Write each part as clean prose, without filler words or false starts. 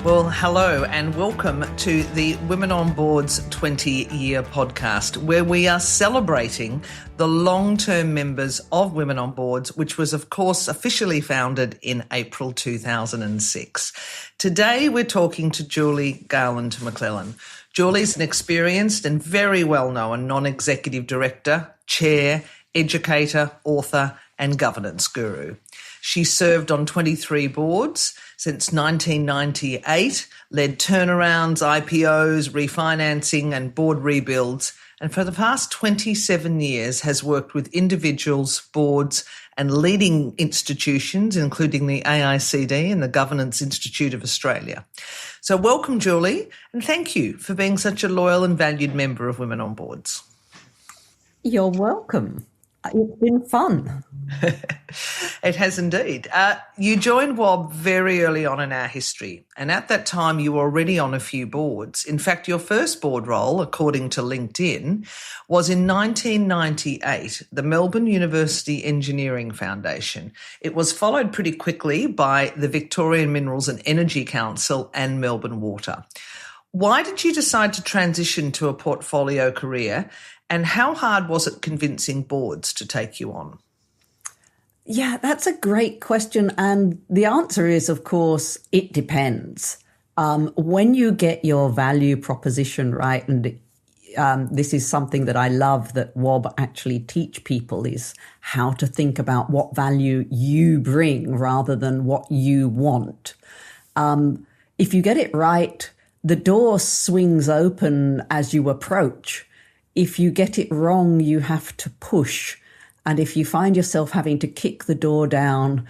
Well, hello and welcome to the Women on Board's 20-year podcast, where we are celebrating the long-term members of Women on Boards, which was, of course, officially founded in April 2006. Today, we're talking to Julie Garland McLellan. Julie's an experienced and very well-known non-executive director, chair, educator, author, and governance guru. She served on 23 boards since 1998, led turnarounds, IPOs, refinancing and board rebuilds, and for the past 27 years has worked with individuals, boards and leading institutions, including the AICD and the Governance Institute of Australia. So welcome, Julie, and thank you for being such a loyal and valued member of Women on Boards. You're welcome. It's been fun. It has indeed. You joined WOB very early on in our history, and at that time you were already on a few boards. In fact, your first board role, according to LinkedIn, was in 1998, the Melbourne University Engineering Foundation. It was followed pretty quickly by the Victorian Minerals and Energy Council and Melbourne Water. Why did you decide to transition to a portfolio career, and how hard was it convincing boards to take you on? Yeah, that's a great question. And the answer is, of course, it depends. When you get your value proposition right, and this is something that I love that WOB actually teach people, is how to think about what value you bring rather than what you want. If you get it right, the door swings open as you approach. If you get it wrong, you have to push. And if you find yourself having to kick the door down,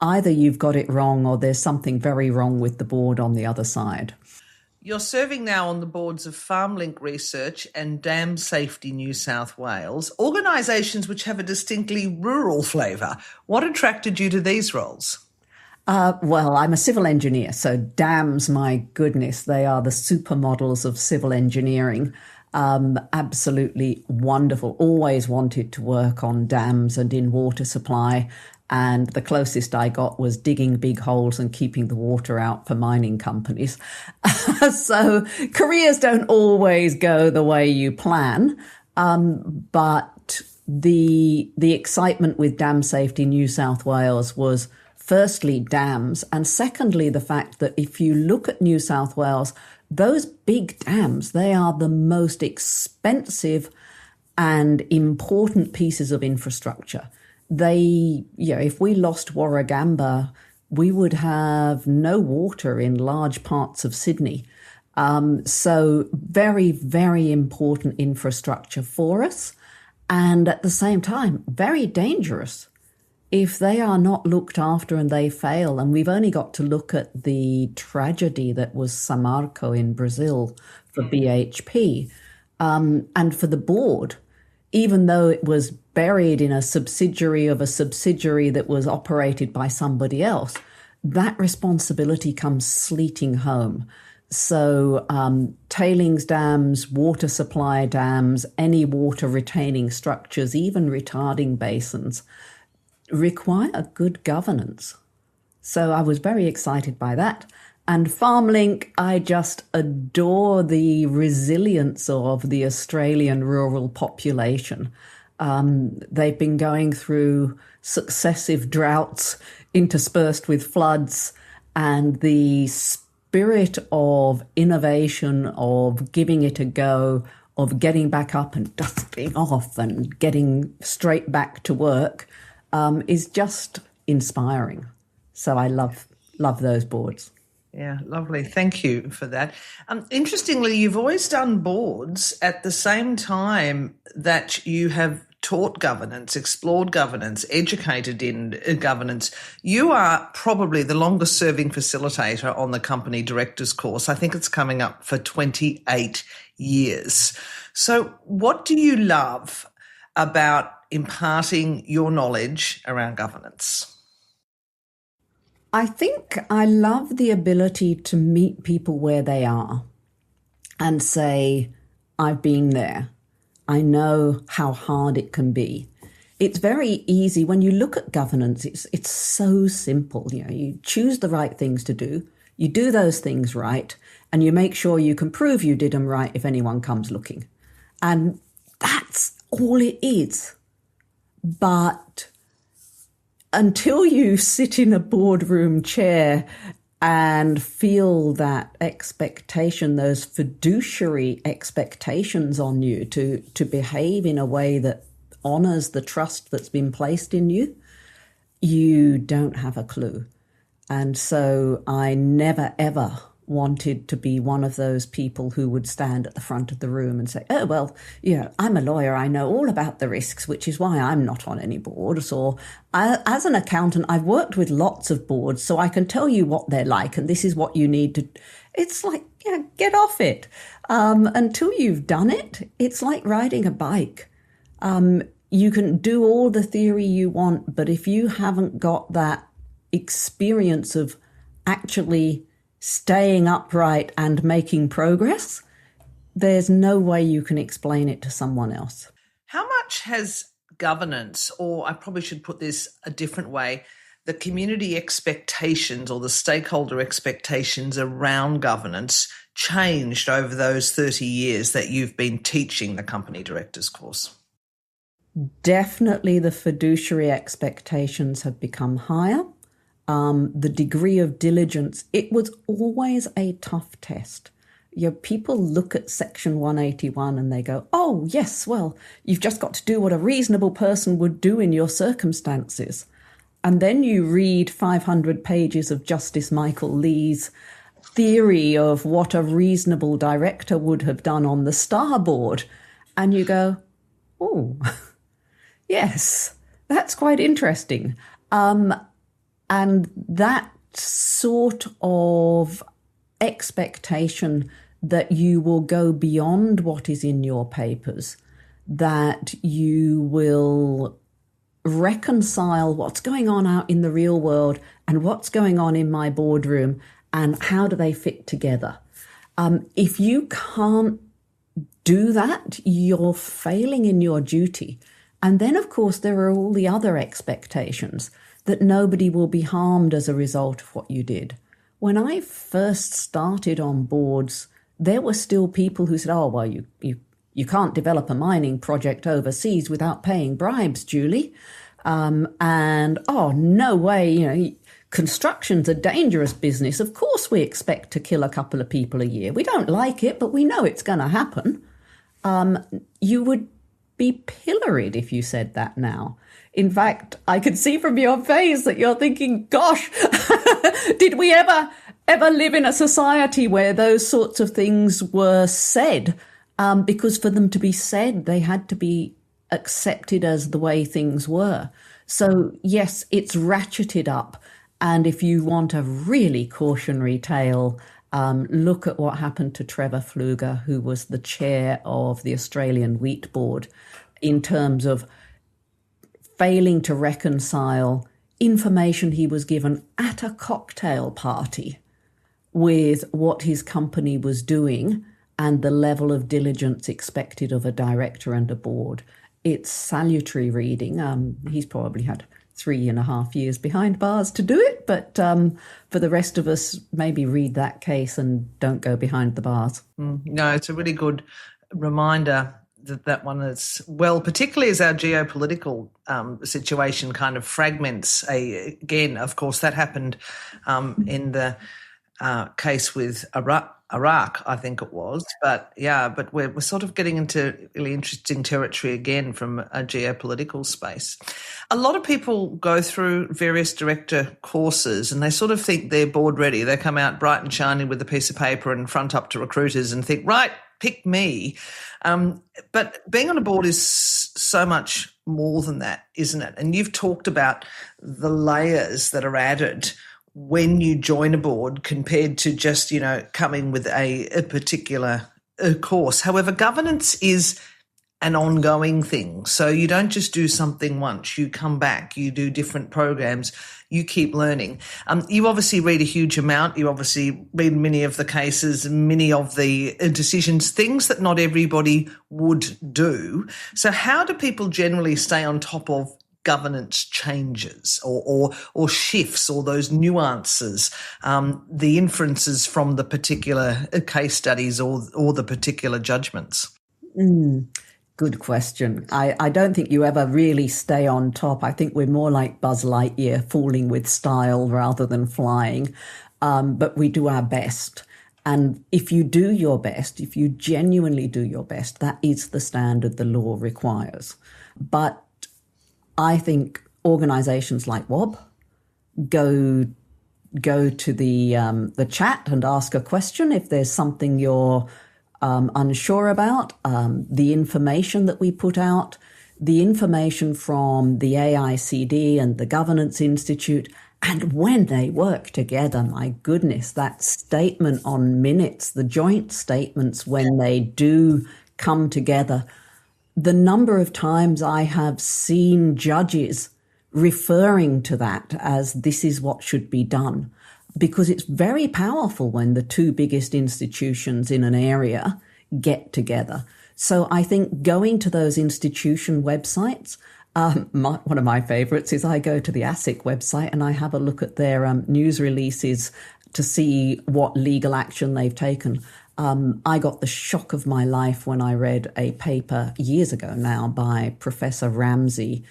either you've got it wrong or there's something very wrong with the board on the other side. You're serving now on the boards of FarmLink Research and Dam Safety New South Wales, organisations which have a distinctly rural flavour. What attracted you to these roles? Well, I'm a civil engineer, so dams, my goodness, they are the supermodels of civil engineering. Absolutely wonderful. Always wanted to work on dams and in water supply. And the closest I got was digging big holes and keeping the water out for mining companies. So careers don't always go the way you plan. But the excitement with Dam Safety New South Wales was firstly dams, and secondly the fact that if you look at New South Wales, those big dams, they are the most expensive and important pieces of infrastructure. If we lost Warragamba, we would have no water in large parts of Sydney. So very, very important infrastructure for us. And at the same time, very dangerous. If they are not looked after and they fail, and we've only got to look at the tragedy that was Samarco in Brazil for BHP, and for the board, even though it was buried in a subsidiary of a subsidiary that was operated by somebody else, that responsibility comes sleeting home. So tailings dams, water supply dams, any water retaining structures, even retarding basins, require good governance. So I was very excited by that. And FarmLink, I just adore the resilience of the Australian rural population. They've been going through successive droughts interspersed with floods, and the spirit of innovation, of giving it a go, of getting back up and dusting off and getting straight back to work is just inspiring. So I love those boards. Yeah, lovely. Thank you for that. Interestingly, you've always done boards at the same time that you have taught governance, explored governance, educated in governance. You are probably the longest serving facilitator on the company directors course. I think it's coming up for 28 years. So what do you love about imparting your knowledge around governance? I think I love the ability to meet people where they are and say, I've been there. I know how hard it can be. It's very easy when you look at governance. It's so simple. You choose the right things to do. You do those things right, and you make sure you can prove you did them right if anyone comes looking. And that's all it is. But until you sit in a boardroom chair and feel that expectation, those fiduciary expectations on you to behave in a way that honours the trust that's been placed in you, you don't have a clue. And so I never, ever wanted to be one of those people who would stand at the front of the room and say, oh, well, I'm a lawyer. I know all about the risks, which is why I'm not on any boards. Or as an accountant, I've worked with lots of boards, so I can tell you what they're like, and this is what you need to. It's like, get off it. Until you've done it, it's like riding a bike. You can do all the theory you want, but if you haven't got that experience of actually staying upright and making progress, there's no way you can explain it to someone else. How much has governance, or I probably should put this a different way, the community expectations or the stakeholder expectations around governance changed over those 30 years that you've been teaching the company directors course? Definitely the fiduciary expectations have become higher. The degree of diligence, it was always a tough test. People look at Section 181 and they go, oh, yes, well, you've just got to do what a reasonable person would do in your circumstances. And then you read 500 pages of Justice Michael Lee's theory of what a reasonable director would have done on the starboard. And you go, oh, yes, that's quite interesting. And that sort of expectation that you will go beyond what is in your papers, that you will reconcile what's going on out in the real world and what's going on in my boardroom and how do they fit together. If you can't do that, you're failing in your duty. And then, of course, there are all the other expectations that nobody will be harmed as a result of what you did. When I first started on boards, there were still people who said, oh, well, you can't develop a mining project overseas without paying bribes, Julie. And, oh, no way, construction's a dangerous business. Of course we expect to kill a couple of people a year. We don't like it, but we know it's going to happen. You would be pilloried if you said that now. In fact, I can see from your face that you're thinking, gosh, did we ever live in a society where those sorts of things were said? Because for them to be said, they had to be accepted as the way things were. So, yes, it's ratcheted up. And if you want a really cautionary tale, look at what happened to Trevor Pfluger, who was the chair of the Australian Wheat Board, in terms of failing to reconcile information he was given at a cocktail party with what his company was doing and the level of diligence expected of a director and a board. It's salutary reading. He's probably had 3.5 years behind bars to do it, but for the rest of us, maybe read that case and don't go behind the bars. No, it's a really good reminder that one is, well, particularly as our geopolitical situation kind of fragments. Again, of course, that happened in the case with Iraq, I think it was. But we're sort of getting into really interesting territory again from a geopolitical space. A lot of people go through various director courses and they sort of think they're board ready. They come out bright and shiny with a piece of paper and front up to recruiters and think, right, pick me. But being on a board is so much more than that, isn't it? And you've talked about the layers that are added when you join a board compared to just, coming with a particular course. However, governance is an ongoing thing. So you don't just do something once. You come back, you do different programs, you keep learning. You obviously read a huge amount. You obviously read many of the cases, many of the decisions, things that not everybody would do. So how do people generally stay on top of governance changes or shifts, or those nuances, the inferences from the particular case studies or the particular judgments? Good question. I don't think you ever really stay on top. I think we're more like Buzz Lightyear, falling with style rather than flying. But we do our best. And if you do your best, if you genuinely do your best, that is the standard the law requires. But I think organisations like WOB go to the chat and ask a question if there's something you're unsure about. The information that we put out, the information from the AICD and the Governance Institute, and when they work together, my goodness, that statement on minutes, the joint statements when they do come together, the number of times I have seen judges referring to that as this is what should be done, because it's very powerful when the two biggest institutions in an area get together. So I think going to those institution websites, one of my favourites is I go to the ASIC website and I have a look at their news releases to see what legal action they've taken. I got the shock of my life when I read a paper years ago now by Professor Ramsey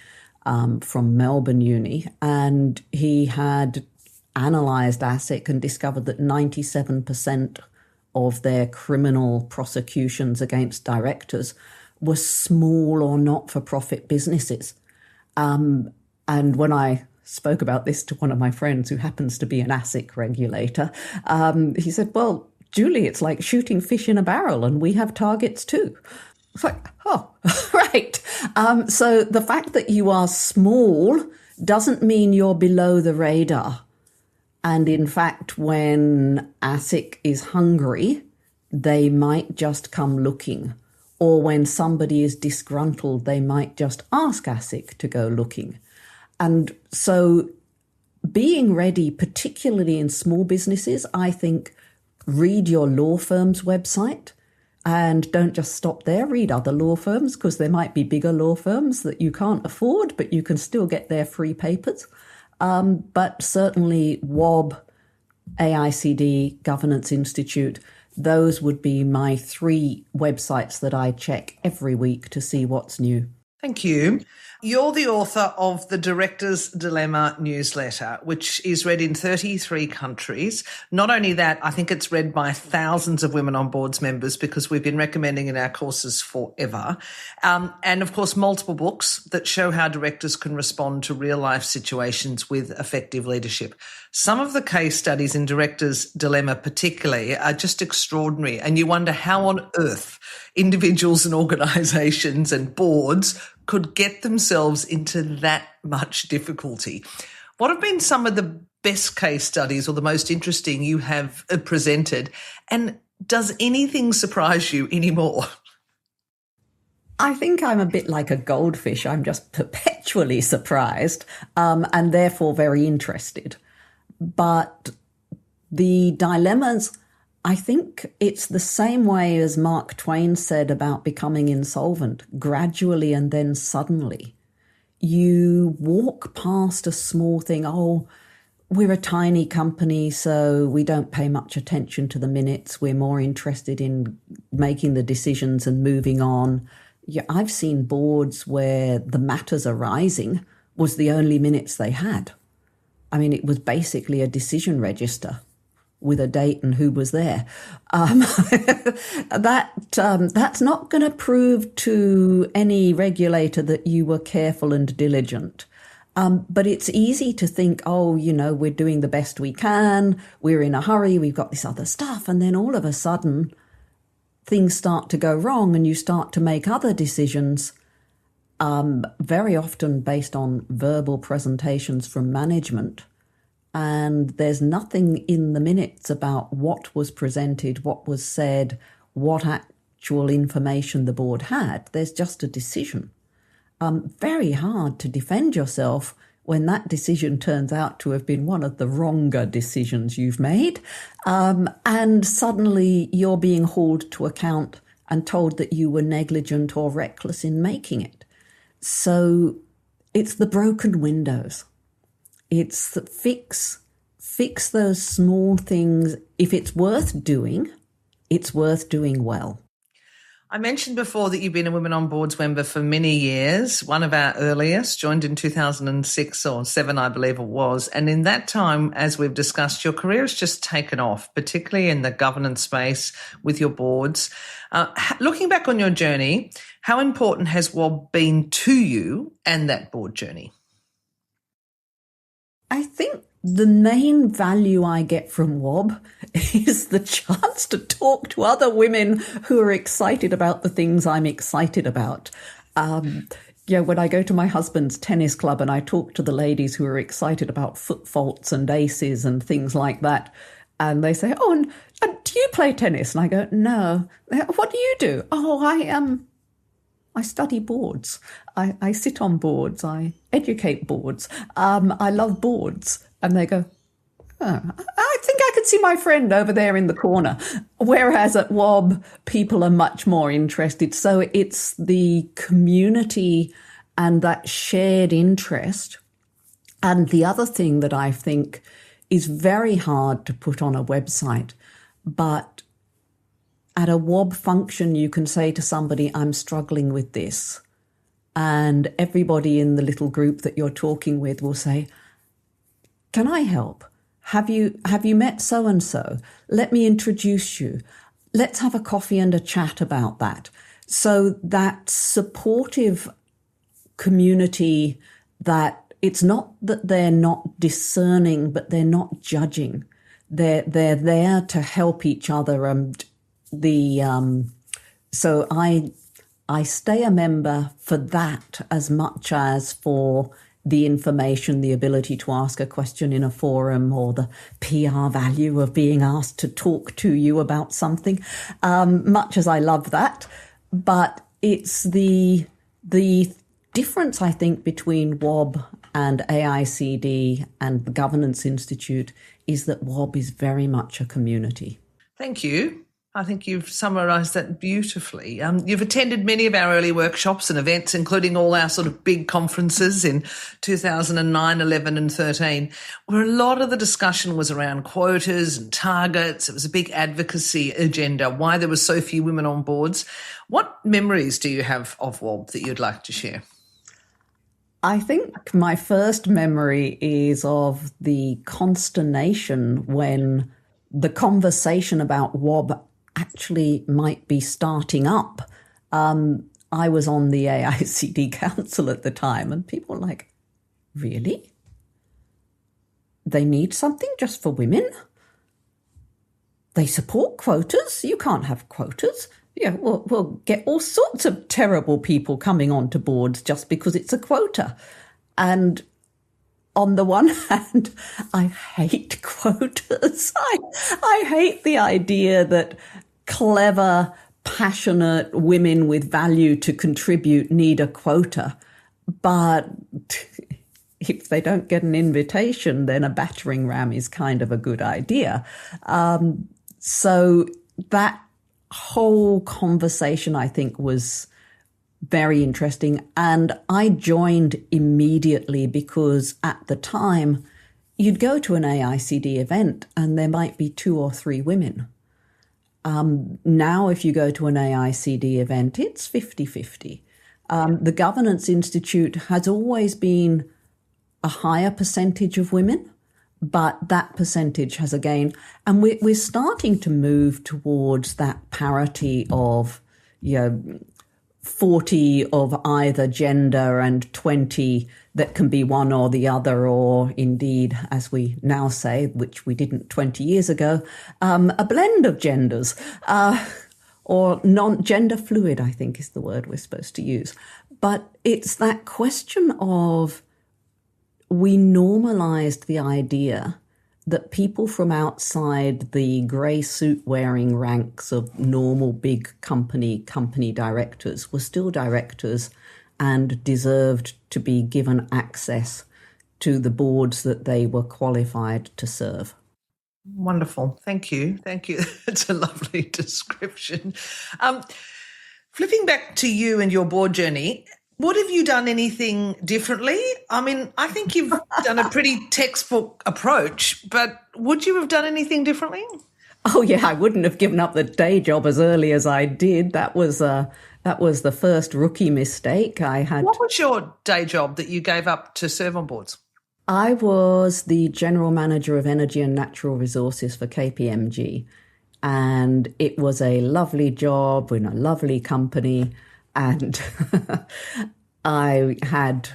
from Melbourne Uni, and he had analysed ASIC and discovered that 97% of their criminal prosecutions against directors were small or not-for-profit businesses. And when I spoke about this to one of my friends who happens to be an ASIC regulator, he said, well, Julie, it's like shooting fish in a barrel and we have targets too. It's like, oh, right. So the fact that you are small doesn't mean you're below the radar. And in fact, when ASIC is hungry, they might just come looking. Or when somebody is disgruntled, they might just ask ASIC to go looking. And so being ready, particularly in small businesses, I think read your law firm's website and don't just stop there. Read other law firms, because there might be bigger law firms that you can't afford, but you can still get their free papers. But certainly WOB, AICD, Governance Institute, those would be my 3 websites that I check every week to see what's new. Thank you. You're the author of the Director's Dilemma newsletter, which is read in 33 countries. Not only that, I think it's read by thousands of Women on Boards members, because we've been recommending in our courses forever. And of course, multiple books that show how directors can respond to real life situations with effective leadership. Some of the case studies in Director's Dilemma particularly are just extraordinary. And you wonder how on earth individuals and organisations and boards could get themselves into that much difficulty. What have been some of the best case studies or the most interesting you have presented? And does anything surprise you anymore? I think I'm a bit like a goldfish. I'm just perpetually surprised and therefore very interested. But the dilemmas, I think it's the same way as Mark Twain said about becoming insolvent, gradually and then suddenly. You walk past a small thing, oh, we're a tiny company, so we don't pay much attention to the minutes. We're more interested in making the decisions and moving on. Yeah, I've seen boards where the matters arising was the only minutes they had. I mean, it was basically a decision register with a date and who was there. That's not going to prove to any regulator that you were careful and diligent. But it's easy to think, oh, you know, we're doing the best we can, we're in a hurry, we've got this other stuff, and then all of a sudden things start to go wrong and you start to make other decisions, very often based on verbal presentations from management. And there's nothing in the minutes about what was presented, what was said, what actual information the board had. There's just a decision. Very hard to defend yourself when that decision turns out to have been one of the wronger decisions you've made. And suddenly you're being hauled to account and told that you were negligent or reckless in making it. So it's the broken windows. It's the fix those small things. If it's worth doing, it's worth doing well. I mentioned before that you've been a Women on Boards member for many years. One of our earliest, joined in 2006 or 7, I believe it was. And in that time, as we've discussed, your career has just taken off, particularly in the governance space with your boards. Looking back on your journey, how important has WOB been to you and that board journey? I think the main value I get from WOB is the chance to talk to other women who are excited about the things I'm excited about. When I go to my husband's tennis club and I talk to the ladies who are excited about foot faults and aces and things like that, and they say, "Oh, and do you play tennis?" And I go, "No." "What do you do?" "Oh, I study boards. I sit on boards. I educate boards. I love boards." And they go, "Oh, I think I could see my friend over there in the corner." Whereas at WOB, people are much more interested. So it's the community and that shared interest. And the other thing that I think is very hard to put on a website, but at a WOB function, you can say to somebody, "I'm struggling with this." And everybody in the little group that you're talking with will say, "Can I help? Have you met so-and-so? Let me introduce you. Let's have a coffee and a chat about that." So that supportive community, that it's not that they're not discerning, but they're not judging. They're there to help each other. And so I stay a member for that as much as for the information, the ability to ask a question in a forum, or the PR value of being asked to talk to you about something, much as I love that. But it's the difference, I think, between WOB and AICD and the Governance Institute is that WOB is very much a community. Thank you. I think you've summarised that beautifully. You've attended many of our early workshops and events, including all our sort of big conferences in 2009, 11 and 13, where a lot of the discussion was around quotas and targets. It was a big advocacy agenda, why there were so few women on boards. What memories do you have of WOB that you'd like to share? I think my first memory is of the consternation when the conversation about WOB actually might be starting up. I was on the AICD council at the time, and people were like, "Really? They need something just for women? They support quotas? You can't have quotas. Yeah, we'll get all sorts of terrible people coming onto boards just because it's a quota." And on the one hand, I hate quotas. I hate the idea that clever, passionate women with value to contribute need a quota. But if they don't get an invitation, then a battering ram is kind of a good idea. So that whole conversation, I think, was very interesting. And I joined immediately because at the time, you'd go to an AICD event and there might be 2 or 3 women. Now, if you go to an AICD event, it's 50-50. The Governance Institute has always been a higher percentage of women, but that percentage has again, and we're starting to move towards that parity of, 40 of either gender and 20 that can be one or the other, or indeed, as we now say, which we didn't 20 years ago, a blend of genders, or non-gender fluid, I think is the word we're supposed to use. But it's that question of, we normalized the idea that people from outside the grey suit wearing ranks of normal big company directors were still directors and deserved to be given access to the boards that they were qualified to serve. Wonderful. Thank you. Thank you. That's a lovely description. Flipping back to you and your board journey, Would have you done anything differently? I mean, I think you've done a pretty textbook approach, but would you have done anything differently? Oh yeah, I wouldn't have given up the day job as early as I did. That was the first rookie mistake I had. What was your day job that you gave up to serve on boards? I was the general manager of energy and natural resources for KPMG, and it was a lovely job in a lovely company, and I had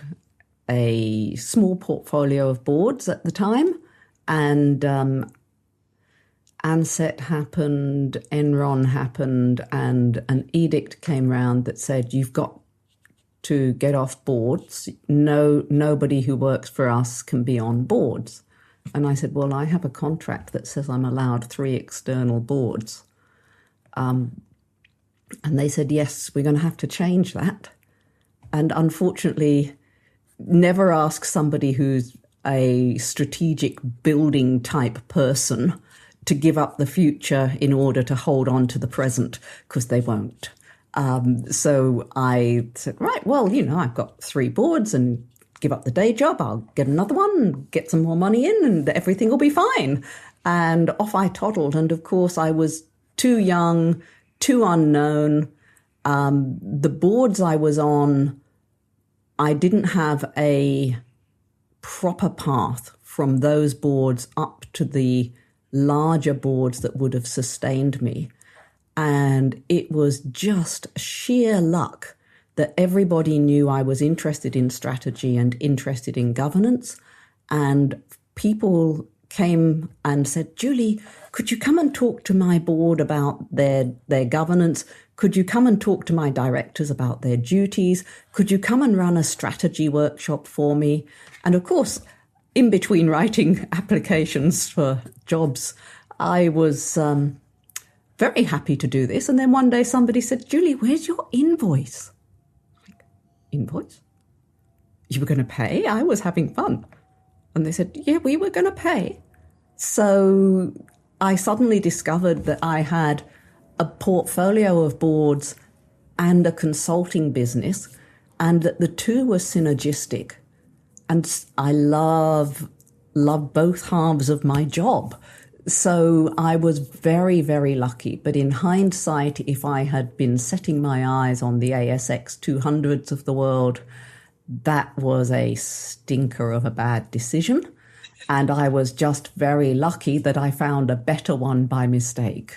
a small portfolio of boards at the time, and ANSET happened, Enron happened, and an edict came round that said, you've got to get off boards. Nobody who works for us can be on boards. And I said, well, I have a contract that says I'm allowed 3 external boards. And they said, yes, we're going to have to change that. And unfortunately, never ask somebody who's a strategic building type person to give up the future in order to hold on to the present, because they won't. So I said, right, well, I've got 3 boards and give up the day job. I'll get another one, get some more money in, and everything will be fine. And off I toddled. And of course, I was too young, too unknown. The boards I was on, I didn't have a proper path from those boards up to the larger boards that would have sustained me. And it was just sheer luck that everybody knew I was interested in strategy and interested in governance. And people came and said, Julie, could you come and talk to my board about their governance? Could you come and talk to my directors about their duties? Could you come and run a strategy workshop for me? And of course, in between writing applications for jobs, I was very happy to do this. And then one day somebody said, Julie, where's your invoice? Like, invoice? You were going to pay? I was having fun. And they said, yeah, we were going to pay. So I suddenly discovered that I had a portfolio of boards and a consulting business, and that the two were synergistic. And I love both halves of my job. So I was very, very lucky. But in hindsight, if I had been setting my eyes on the ASX 200s of the world, that was a stinker of a bad decision. And I was just very lucky that I found a better one by mistake.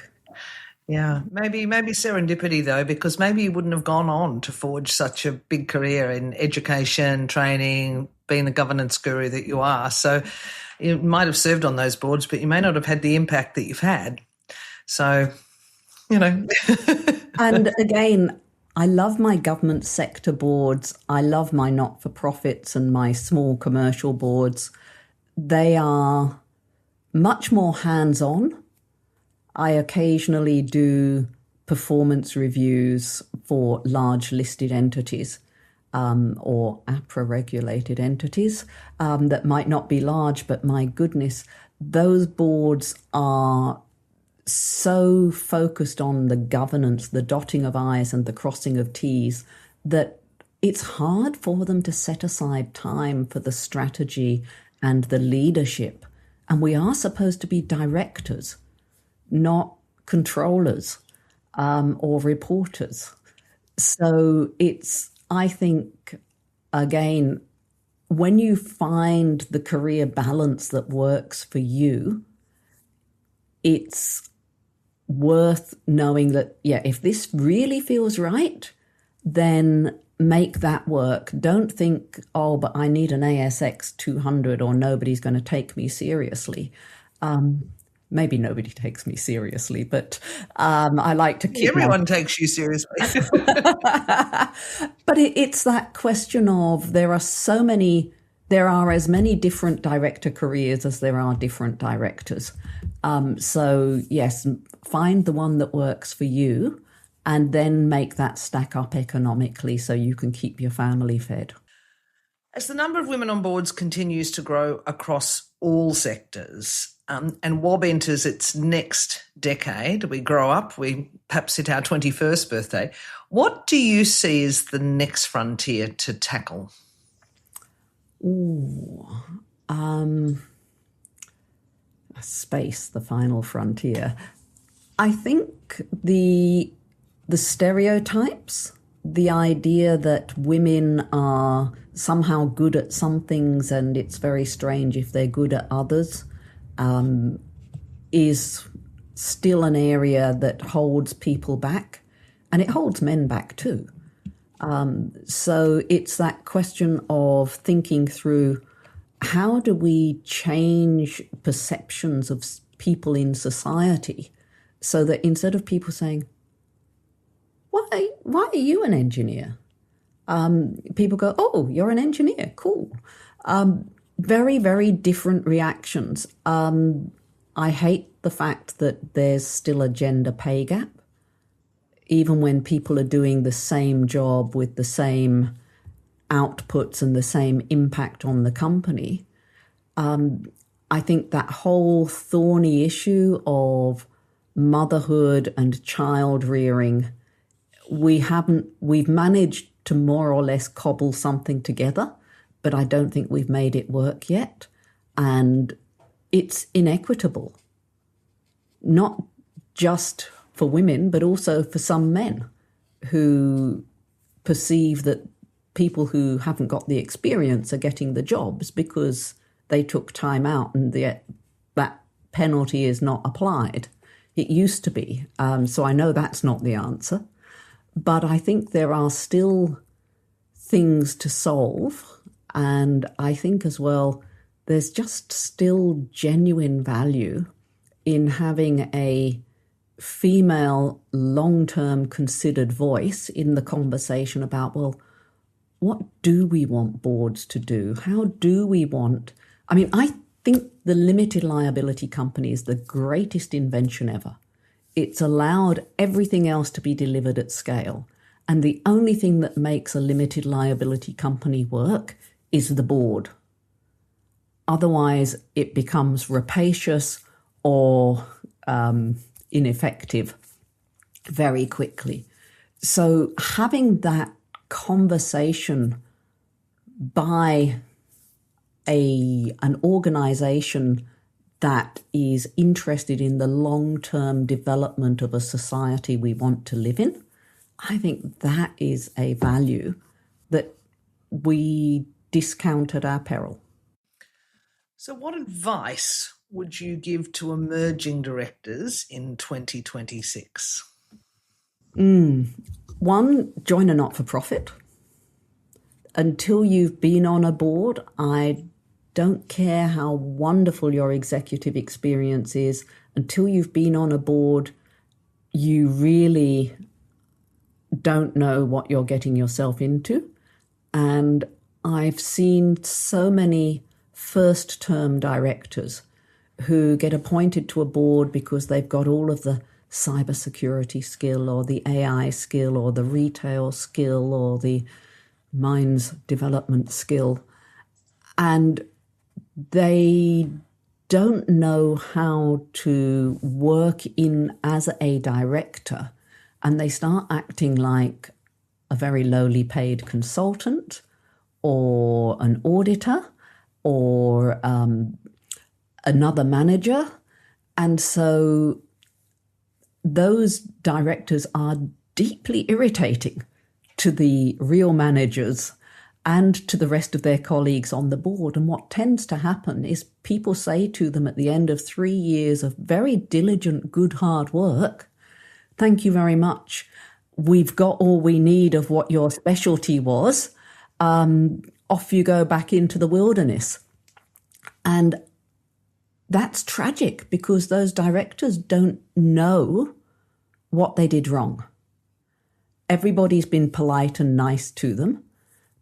Yeah, maybe serendipity, though, because maybe you wouldn't have gone on to forge such a big career in education, training, being the governance guru that you are. So you might have served on those boards, but you may not have had the impact that you've had. So, And again, I love my government sector boards. I love my not-for-profits and my small commercial boards. They are much more hands-on. I occasionally do performance reviews for large listed entities or APRA-regulated entities that might not be large, but my goodness, those boards are so focused on the governance, the dotting of I's and the crossing of T's, that it's hard for them to set aside time for the strategy and the leadership. And we are supposed to be directors, not controllers or reporters. So it's, I think, again, when you find the career balance that works for you, it's worth knowing that, yeah, if this really feels right, then make that work. Don't think, oh, but I need an ASX 200 or nobody's going to take me seriously. Maybe nobody takes me seriously, but I like to keep... Everyone takes you seriously. But it's that question of there are as many different director careers as there are different directors. So yes, find the one that works for you and then make that stack up economically so you can keep your family fed. As the number of women on boards continues to grow across all sectors, and WOB enters its next decade, we grow up, we perhaps hit our 21st birthday, What do you see as the next frontier to tackle? Space, the final frontier. I think the stereotypes, the idea that women are somehow good at some things and it's very strange if they're good at others, is still an area that holds people back, and it holds men back too. So it's that question of thinking through, how do we change perceptions of people in society so that instead of people saying, why are you an engineer? People go, oh, you're an engineer, cool. Very, very different reactions. I hate the fact that there's still a gender pay gap, even when people are doing the same job with the same outputs and the same impact on the company. I think that whole thorny issue of motherhood and child rearing, we've managed to more or less cobble something together, but I don't think we've made it work yet. And it's inequitable, not just for women, but also for some men who perceive that people who haven't got the experience are getting the jobs because they took time out and that penalty is not applied. It used to be. So I know that's not the answer. But I think there are still things to solve. And I think as well, there's just still genuine value in having a female long-term considered voice in the conversation about, well, what do we want boards to do? How do we want... I think the limited liability company is the greatest invention ever. It's allowed everything else to be delivered at scale. And the only thing that makes a limited liability company work is the board. Otherwise, it becomes rapacious or ineffective very quickly. So having that conversation by an organisation that is interested in the long-term development of a society we want to live in, I think that is a value that we discount at our peril. So what advice would you give to emerging directors in 2026? One, join a not-for-profit. Until you've been on a board, I don't care how wonderful your executive experience is. Until you've been on a board, you really don't know what you're getting yourself into. And I've seen so many first-term directors who get appointed to a board because they've got all of the cybersecurity skill or the AI skill or the retail skill or the mines development skill. And they don't know how to work in as a director, and they start acting like a very lowly paid consultant or an auditor or another manager. And so those directors are deeply irritating to the real managers and to the rest of their colleagues on the board. And what tends to happen is people say to them at the end of 3 years of very diligent, good, hard work, thank you very much. We've got all we need of what your specialty was. Off you go back into the wilderness. And that's tragic because those directors don't know what they did wrong. Everybody's been polite and nice to them.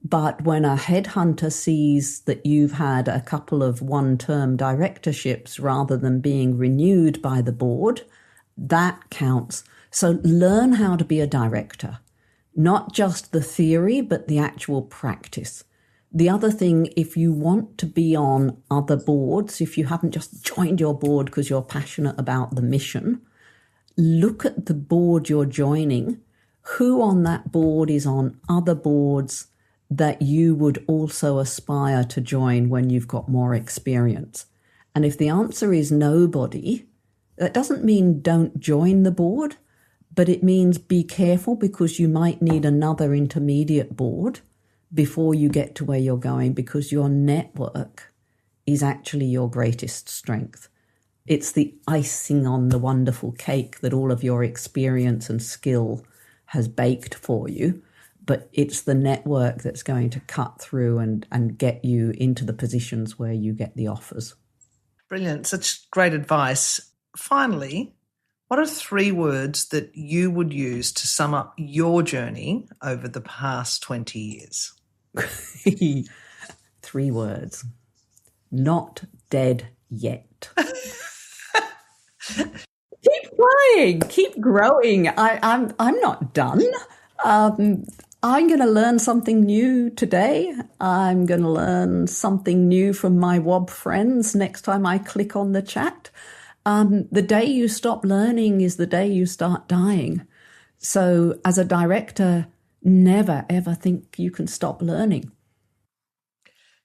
But when a headhunter sees that you've had a couple of one-term directorships rather than being renewed by the board, that counts. So learn how to be a director, not just the theory, but the actual practice. The other thing, if you want to be on other boards, if you haven't just joined your board because you're passionate about the mission, look at the board you're joining. who on that board is on other boards that you would also aspire to join when you've got more experience? And if the answer is nobody, that doesn't mean don't join the board, but it means be careful, because you might need another intermediate board before you get to where you're going, because your network is actually your greatest strength. It's the icing on the wonderful cake that all of your experience and skill has baked for you, but it's the network that's going to cut through and get you into the positions where you get the offers. Brilliant. Such great advice. Finally, what are 3 words that you would use to sum up your journey over the past 20 years? 3 words. Not dead yet. Keep trying, keep growing. I'm not done. I'm going to learn something new today. I'm going to learn something new from my WOB friends next time I click on the chat. The day you stop learning is the day you start dying. So as a director, never, ever think you can stop learning.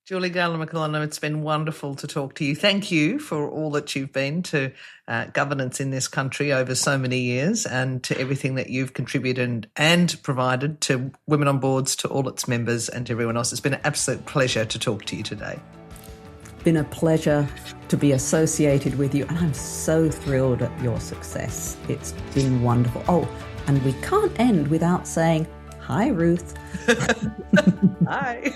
Julie Garland McLellan, it's been wonderful to talk to you. Thank you for all that you've been to governance in this country over so many years, and to everything that you've contributed and provided to Women on Boards, to all its members and to everyone else. It's been an absolute pleasure to talk to you today. Been a pleasure to be associated with you, and I'm so thrilled at your success. It's been wonderful. Oh, and we can't end without saying, hi, Ruth. Hi.